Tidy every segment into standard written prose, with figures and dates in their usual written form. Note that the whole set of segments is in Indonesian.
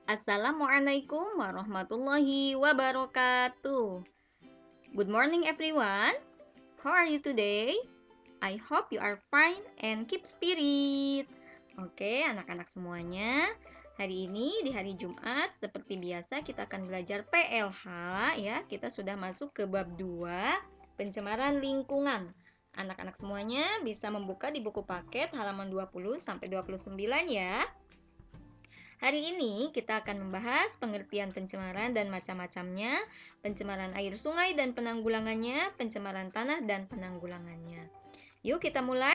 Assalamualaikum warahmatullahi wabarakatuh. Good morning everyone. How are you today? I hope you are fine and keep spirit. Oke, anak-anak semuanya. Hari ini di hari Jumat seperti biasa kita akan belajar PLH ya. Kita sudah masuk ke bab 2, pencemaran lingkungan. Anak-anak semuanya bisa membuka di buku paket halaman 20 sampai 29 ya. Hari ini kita akan membahas pengertian pencemaran dan macam-macamnya, pencemaran air sungai dan penanggulangannya, pencemaran tanah dan penanggulangannya. Yuk kita mulai.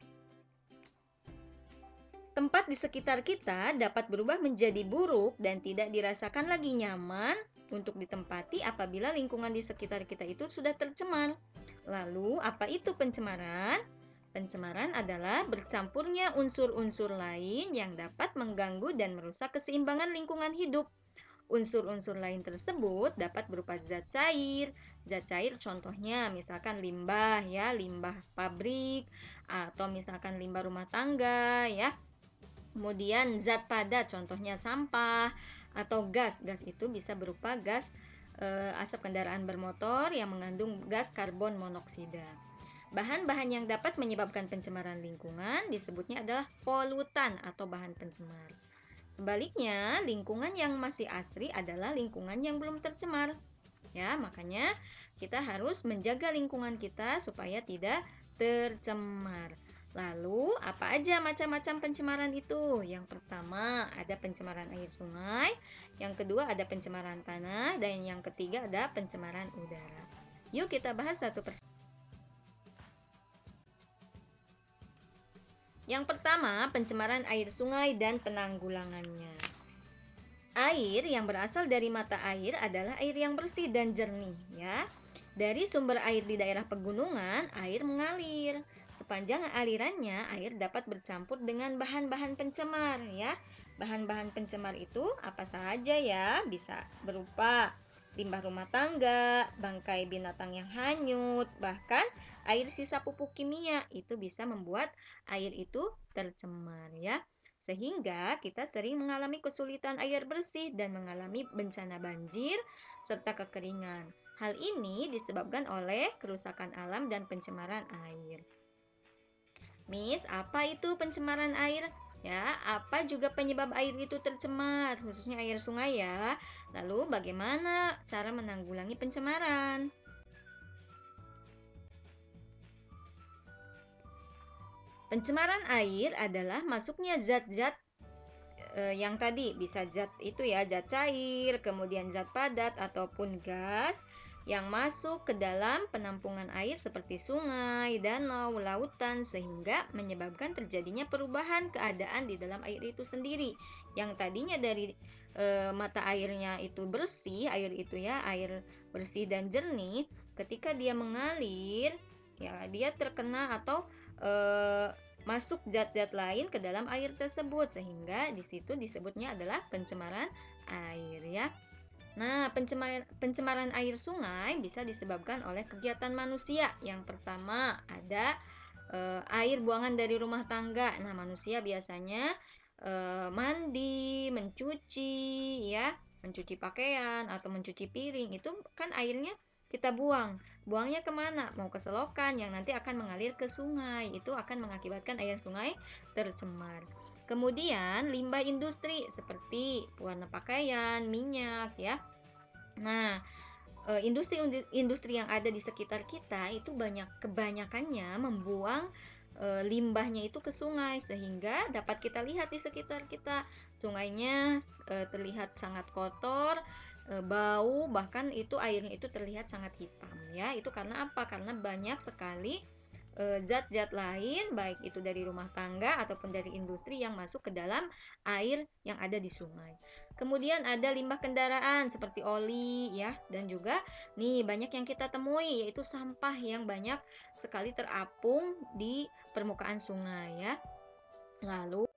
Tempat di sekitar kita dapat berubah menjadi buruk dan tidak dirasakan lagi nyaman untuk ditempati apabila lingkungan di sekitar kita itu sudah tercemar. Lalu, apa itu pencemaran? Pencemaran adalah bercampurnya unsur-unsur lain yang dapat mengganggu dan merusak keseimbangan lingkungan hidup. Unsur-unsur lain tersebut dapat berupa zat cair. Zat cair contohnya misalkan limbah ya, limbah pabrik atau misalkan limbah rumah tangga ya. Kemudian zat padat contohnya sampah atau gas. Gas itu bisa berupa gas asap kendaraan bermotor yang mengandung gas karbon monoksida. Bahan-bahan yang dapat menyebabkan pencemaran lingkungan disebutnya adalah polutan atau bahan pencemar. Sebaliknya, lingkungan yang masih asri adalah lingkungan yang belum tercemar. Ya, makanya kita harus menjaga lingkungan kita supaya tidak tercemar. Lalu, apa aja macam-macam pencemaran itu? Yang pertama, ada pencemaran air sungai, yang kedua ada pencemaran tanah, dan yang ketiga ada pencemaran udara. Yuk kita bahas satu persatu. Yang pertama, pencemaran air sungai dan penanggulangannya. Air yang berasal dari mata air adalah air yang bersih dan jernih, ya. Dari sumber air di daerah pegunungan, air mengalir. Sepanjang alirannya, air dapat bercampur dengan bahan-bahan pencemar, ya. Bahan-bahan pencemar itu apa saja ya? Bisa berupa limbah rumah tangga, bangkai binatang yang hanyut, bahkan air sisa pupuk kimia itu bisa membuat air itu tercemar ya. Sehingga kita sering mengalami kesulitan air bersih dan mengalami bencana banjir serta kekeringan. Hal ini disebabkan oleh kerusakan alam dan pencemaran air. Miss, apa itu pencemaran air? Ya, apa juga penyebab air itu tercemar, khususnya air sungai ya. Lalu bagaimana cara menanggulangi pencemaran? Pencemaran air adalah masuknya zat-zat yang tadi bisa zat itu ya, zat cair, kemudian zat padat ataupun gas yang masuk ke dalam penampungan air seperti sungai, danau, lautan sehingga menyebabkan terjadinya perubahan keadaan di dalam air itu sendiri. Yang tadinya dari mata airnya itu bersih, air itu ya, air bersih dan jernih, ketika dia mengalir ya dia terkena atau masuk zat-zat lain ke dalam air tersebut sehingga di situ disebutnya adalah pencemaran air ya. Nah, pencemaran air sungai bisa disebabkan oleh kegiatan manusia. Yang pertama ada air buangan dari rumah tangga. Nah, manusia biasanya mandi, mencuci ya, mencuci pakaian atau mencuci piring itu kan airnya kita buang. Buangnya kemana? Mau ke selokan yang nanti akan mengalir ke sungai. Itu akan mengakibatkan air sungai tercemar. Kemudian limbah industri seperti pewarna pakaian, minyak ya. Nah, industri-industri yang ada di sekitar kita itu kebanyakannya membuang limbahnya itu ke sungai sehingga dapat kita lihat di sekitar kita sungainya terlihat sangat kotor, bau, bahkan itu airnya itu terlihat sangat hitam ya. Itu karena apa? Karena banyak sekali zat-zat lain baik itu dari rumah tangga ataupun dari industri yang masuk ke dalam air yang ada di sungai. Kemudian ada limbah kendaraan seperti oli ya dan juga nih banyak yang kita temui yaitu sampah yang banyak sekali terapung di permukaan sungai ya. Lalu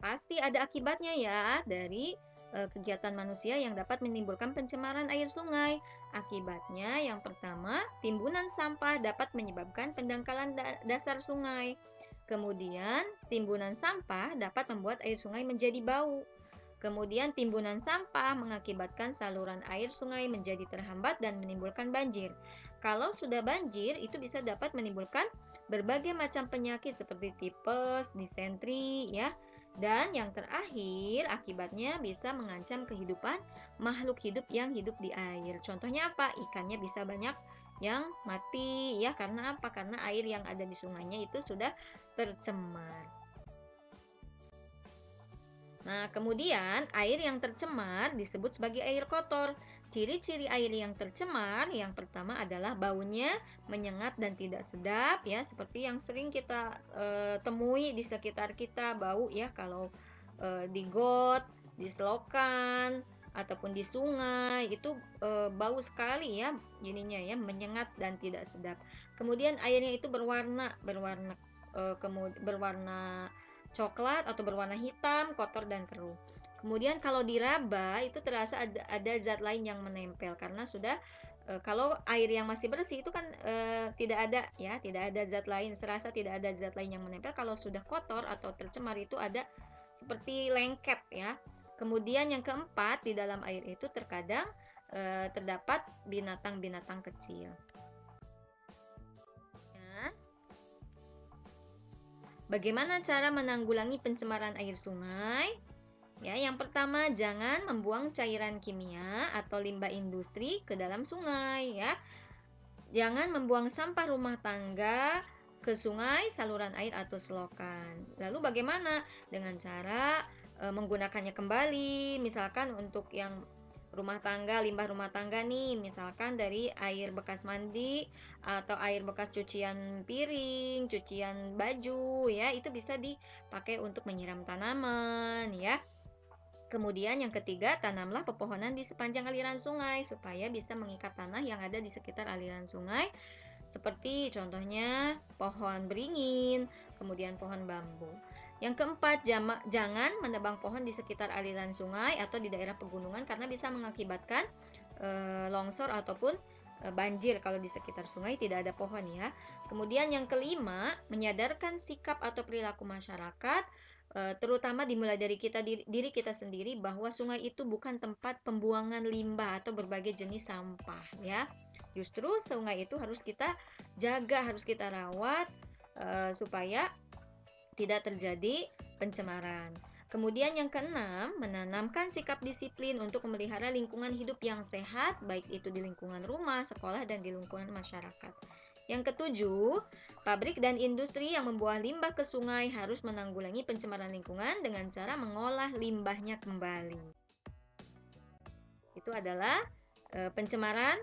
pasti ada akibatnya ya dari kegiatan manusia yang dapat menimbulkan pencemaran air sungai. Akibatnya yang pertama, timbunan sampah dapat menyebabkan pendangkalan dasar sungai. Kemudian, timbunan sampah dapat membuat air sungai menjadi bau. Kemudian timbunan sampah mengakibatkan saluran air sungai menjadi terhambat dan menimbulkan banjir. Kalau sudah banjir, itu bisa dapat menimbulkan berbagai macam penyakit seperti tipes, disentri, ya. Dan yang terakhir, akibatnya bisa mengancam kehidupan makhluk hidup yang hidup di air. Contohnya apa? Ikannya bisa banyak yang mati, ya. Karena apa? Karena air yang ada di sungainya itu sudah tercemar. Nah, kemudian air yang tercemar disebut sebagai air kotor. Ciri-ciri air yang tercemar yang pertama adalah baunya menyengat dan tidak sedap, ya, seperti yang sering kita temui di sekitar kita, bau, ya, kalau di got, di selokan ataupun di sungai itu bau sekali, ya, jadinya, ya, menyengat dan tidak sedap. Kemudian airnya itu berwarna coklat atau berwarna hitam, kotor dan keruh. Kemudian kalau diraba itu terasa ada zat lain yang menempel karena sudah kalau air yang masih bersih itu kan tidak ada, ya, tidak ada zat lain, serasa tidak ada zat lain yang menempel. Kalau sudah kotor atau tercemar itu ada seperti lengket, ya. Kemudian yang keempat, di dalam air itu terkadang terdapat binatang-binatang kecil. Bagaimana cara menanggulangi pencemaran air sungai? Ya, yang pertama, jangan membuang cairan kimia atau limbah industri ke dalam sungai, ya. Jangan membuang sampah rumah tangga ke sungai, saluran air atau selokan. Lalu bagaimana? Dengan cara menggunakannya kembali, misalkan untuk yang limbah rumah tangga nih, misalkan dari air bekas mandi atau air bekas cucian piring, cucian baju, ya, itu bisa dipakai untuk menyiram tanaman, ya. Kemudian yang ketiga, tanamlah pepohonan di sepanjang aliran sungai supaya bisa mengikat tanah yang ada di sekitar aliran sungai, seperti contohnya pohon beringin, kemudian pohon bambu. Yang keempat, jangan menebang pohon di sekitar aliran sungai atau di daerah pegunungan karena bisa mengakibatkan longsor ataupun banjir kalau di sekitar sungai tidak ada pohon, ya. Kemudian yang kelima, menyadarkan sikap atau perilaku masyarakat, terutama dimulai dari diri kita sendiri bahwa sungai itu bukan tempat pembuangan limbah atau berbagai jenis sampah, ya. Justru sungai itu harus kita jaga, harus kita rawat supaya tidak terjadi pencemaran. Kemudian yang keenam, menanamkan sikap disiplin untuk memelihara lingkungan hidup yang sehat, baik itu di lingkungan rumah, sekolah, dan di lingkungan masyarakat. Yang ketujuh, pabrik dan industri yang membuang limbah ke sungai harus menanggulangi pencemaran lingkungan dengan cara mengolah limbahnya kembali. Itu adalah pencemaran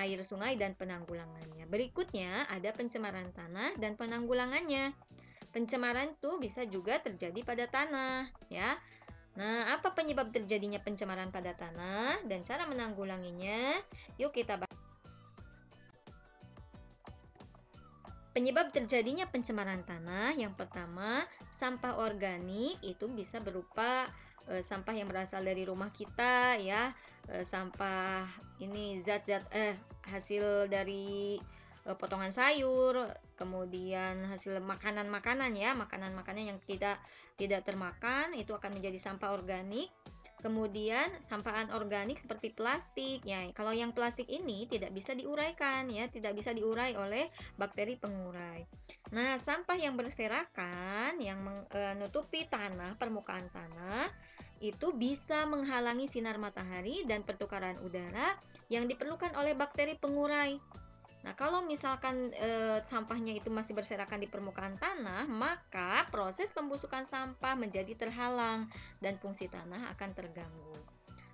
air sungai dan penanggulangannya. Berikutnya ada pencemaran tanah dan penanggulangannya. Pencemaran itu bisa juga terjadi pada tanah, ya. Nah, apa penyebab terjadinya pencemaran pada tanah dan cara menanggulanginya? Yuk kita bahas. Penyebab terjadinya pencemaran tanah, yang pertama, sampah organik itu bisa berupa sampah yang berasal dari rumah kita, ya. Sampah ini zat-zat hasil dari potongan sayur, kemudian hasil makanan-makanan, ya, makanan-makanan yang tidak termakan itu akan menjadi sampah organik. Kemudian sampah anorganik seperti plastik, ya. Kalau yang plastik ini tidak bisa diuraikan, ya, tidak bisa diurai oleh bakteri pengurai. Nah, sampah yang berserakan yang menutupi tanah, permukaan tanah itu bisa menghalangi sinar matahari dan pertukaran udara yang diperlukan oleh bakteri pengurai. Nah, kalau misalkan sampahnya itu masih berserakan di permukaan tanah, maka proses pembusukan sampah menjadi terhalang dan fungsi tanah akan terganggu.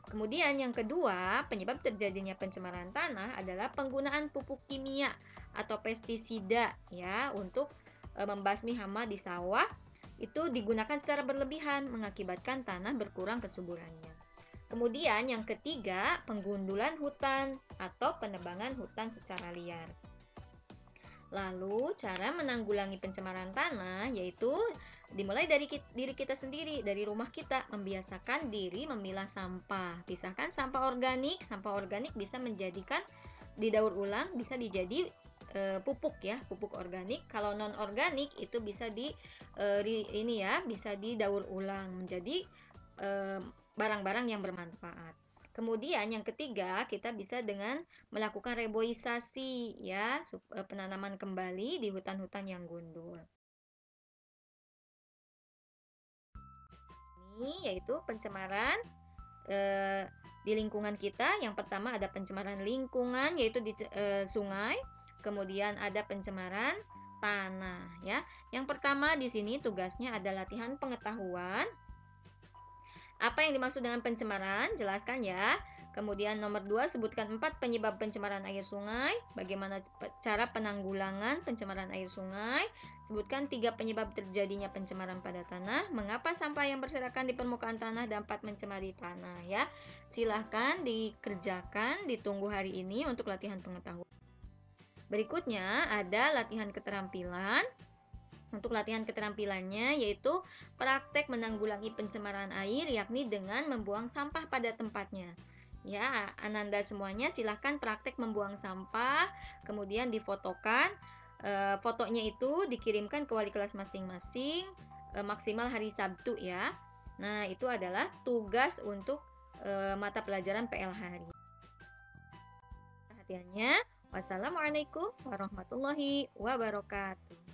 Kemudian yang kedua, penyebab terjadinya pencemaran tanah adalah penggunaan pupuk kimia atau pestisida, ya, untuk membasmi hama di sawah. Itu digunakan secara berlebihan mengakibatkan tanah berkurang kesuburannya. Kemudian yang ketiga, penggundulan hutan atau penebangan hutan secara liar. Lalu cara menanggulangi pencemaran tanah yaitu dimulai dari diri kita sendiri, dari rumah kita, membiasakan diri memilah sampah. Pisahkan sampah organik bisa menjadikan didaur ulang, bisa dijadi pupuk, ya, pupuk organik. Kalau non organik itu bisa bisa didaur ulang menjadi barang-barang yang bermanfaat. Kemudian yang ketiga, kita bisa dengan melakukan reboisasi ya, penanaman kembali di hutan-hutan yang gundul. Ini yaitu pencemaran di lingkungan kita. Yang pertama ada pencemaran lingkungan yaitu di sungai, kemudian ada pencemaran tanah ya. Yang pertama di sini tugasnya ada latihan pengetahuan. Apa yang dimaksud dengan pencemaran? Jelaskan ya. Kemudian nomor 2, sebutkan 4 penyebab pencemaran air sungai. Bagaimana cara penanggulangan pencemaran air sungai. Sebutkan 3 penyebab terjadinya pencemaran pada tanah. Mengapa sampah yang berserakan di permukaan tanah dapat mencemari tanah ya. Silahkan dikerjakan, ditunggu hari ini untuk latihan pengetahuan. Berikutnya ada latihan keterampilan. Untuk latihan keterampilannya yaitu praktek menanggulangi pencemaran air yakni dengan membuang sampah pada tempatnya. Ya, Ananda semuanya silahkan praktek membuang sampah, kemudian difotokan. Fotonya itu dikirimkan ke wali kelas masing-masing, maksimal hari Sabtu ya. Nah, itu adalah tugas untuk mata pelajaran PL hari. Perhatiannya, wassalamualaikum warahmatullahi wabarakatuh.